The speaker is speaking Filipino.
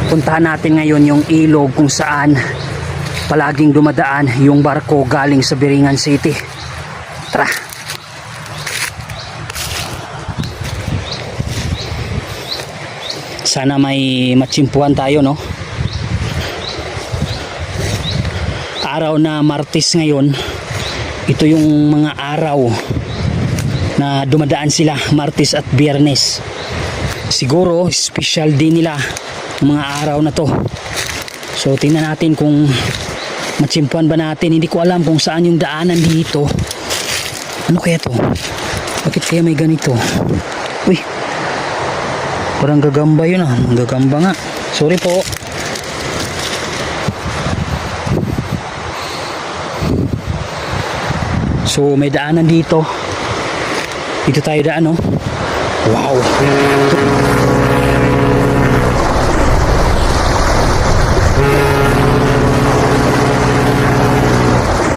Puntahan natin ngayon yung ilog kung saan palaging dumadaan yung barko galing sa Biringan City. Tara. Sana may matsimpuan tayo, no? Araw na Martes ngayon. Ito yung mga araw na dumadaan sila, Martes at Biyernes. Siguro special din nila mga araw na to. So tingnan natin kung matsimpuan ba natin. Hindi ko alam kung saan yung daanan dito. Ano kaya to? Bakit kaya may ganito? Uy, parang gagamba yun ah. Gagamba nga. Sorry po. So may daanan dito. Dito tayo daan, no? Wow.